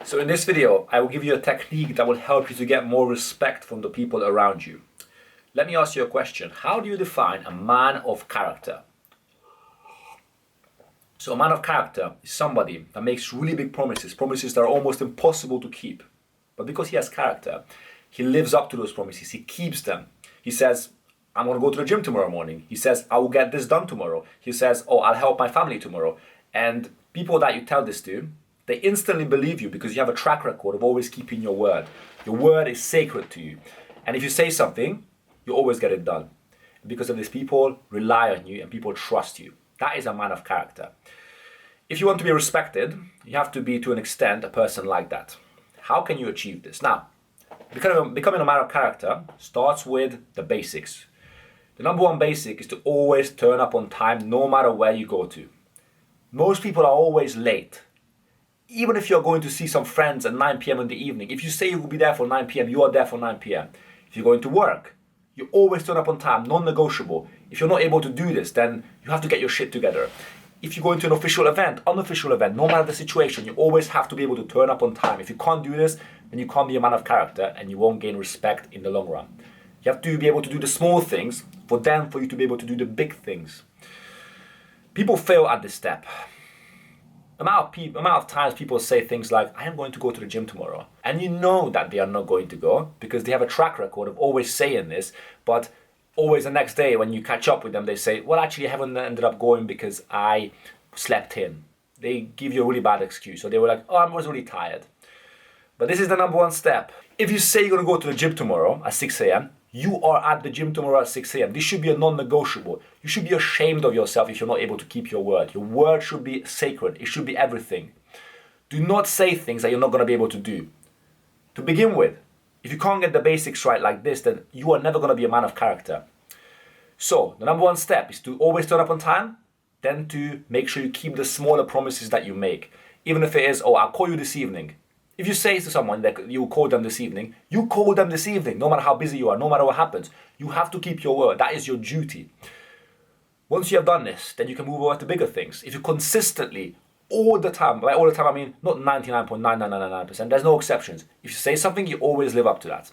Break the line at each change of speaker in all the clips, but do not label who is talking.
So in this video, I will give you a technique that will help you to get more respect from the people around you. Let me ask you a question. How do you define a man of character? So a man of character is somebody that makes really big promises, promises that are almost impossible to keep. But because he has character, he lives up to those promises, he keeps them. He says, I'm going to go to the gym tomorrow morning. He says, I will get this done tomorrow. He says, oh, I'll help my family tomorrow. And people that you tell this to, they instantly believe you because you have a track record of always keeping your word. Your word is sacred to you. And if you say something, you always get it done. Because of this, people rely on you and people trust you. That is a man of character. If you want to be respected, you have to be, to an extent, a person like that. How can you achieve this? Now, becoming a man of character starts with the basics. The number one basic is to always turn up on time no matter where you go to. Most people are always late. Even if you're going to see some friends at 9 p.m. in the evening, if you say you will be there for 9 p.m., you are there for 9 p.m. If you're going to work, you always turn up on time, non-negotiable. If you're not able to do this, then you have to get your shit together. If you go into an official event, unofficial event, no matter the situation, you always have to be able to turn up on time. If you can't do this, then you can't be a man of character and you won't gain respect in the long run. You have to be able to do the small things for you to be able to do the big things. People fail at this step. Amount of times people say things like, I am going to go to the gym tomorrow. And you know that they are not going to go because they have a track record of always saying this, but always the next day when you catch up with them, they say, well, actually I haven't ended up going because I slept in. They give you a really bad excuse. So they were like, oh, I was really tired. But this is the number one step. If you say you're going to go to the gym tomorrow at 6 a.m., you are at the gym tomorrow at 6 a.m. This should be a non-negotiable. You should be ashamed of yourself if you're not able to keep your word. Your word should be sacred. It should be everything. Do not say things that you're not going to be able to do. To begin with, if you can't get the basics right like this, then you are never going to be a man of character. So, the number one step is to always turn up on time, then to make sure you keep the smaller promises that you make. Even if it is, oh, I'll call you this evening. If you say to someone that you call them this evening, you call them this evening, no matter how busy you are, no matter what happens. You have to keep your word. That is your duty. Once you have done this, then you can move over to bigger things. If you consistently, all the time, by all the time I mean not 99.9999%, there's no exceptions. If you say something, you always live up to that.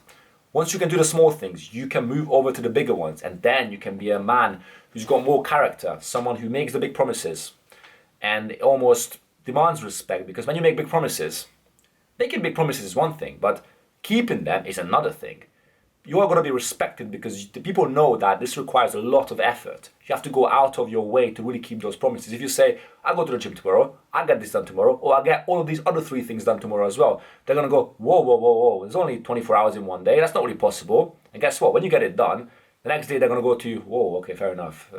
Once you can do the small things, you can move over to the bigger ones, and then you can be a man who's got more character, someone who makes the big promises, and it almost demands respect, because when you make big promises, making big promises is one thing, but keeping them is another thing. You are going to be respected because the people know that this requires a lot of effort. You have to go out of your way to really keep those promises. If you say, I'll go to the gym tomorrow, I'll get this done tomorrow, or I'll get all of these other 3 things done tomorrow as well, they're going to go, whoa, whoa, whoa, whoa, there's only 24 hours in one day. That's not really possible. And guess what? When you get it done, the next day they're going to go to, whoa, okay, fair enough.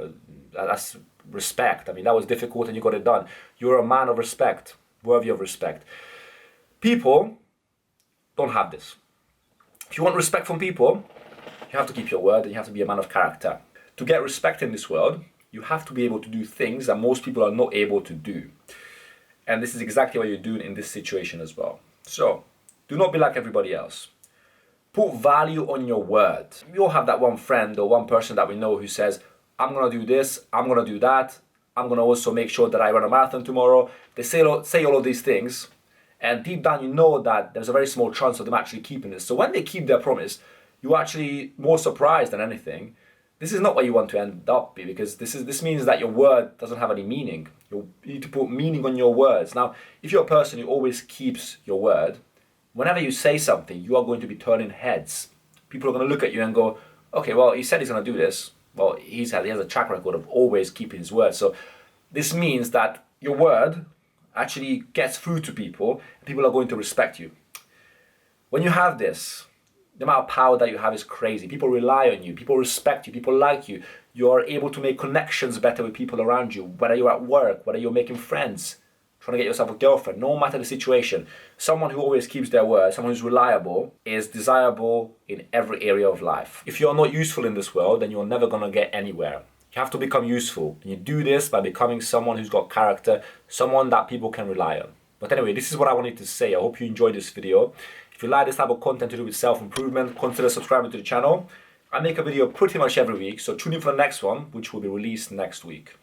That's respect. I mean, that was difficult and you got it done. You're a man of respect, worthy of respect. People don't have this. If you want respect from people, you have to keep your word and you have to be a man of character. To get respect in this world, you have to be able to do things that most people are not able to do. And this is exactly what you're doing in this situation as well. So, do not be like everybody else. Put value on your word. We all have that one friend or one person that we know who says, I'm going to do this, I'm going to do that, I'm going to also make sure that I run a marathon tomorrow. They say all of these things. And deep down, you know that there's a very small chance of them actually keeping this. So when they keep their promise, you're actually more surprised than anything. This is not what you want to end up be, because this means that your word doesn't have any meaning. You need to put meaning on your words. Now, if you're a person who always keeps your word, whenever you say something, you are going to be turning heads. People are going to look at you and go, okay, well, he said he's going to do this. Well, he has a track record of always keeping his word. So this means that your word actually gets through to people, people are going to respect you. When you have this, the amount of power that you have is crazy. People rely on you, people respect you, people like you. You are able to make connections better with people around you, whether you're at work, whether you're making friends, trying to get yourself a girlfriend, no matter the situation. Someone who always keeps their word, someone who's reliable, is desirable in every area of life. If you're not useful in this world, then you're never going to get anywhere. You have to become useful. And you do this by becoming someone who's got character, someone that people can rely on. But anyway, this is what I wanted to say. I hope you enjoyed this video. If you like this type of content to do with self-improvement, consider subscribing to the channel. I make a video pretty much every week, so tune in for the next one, which will be released next week.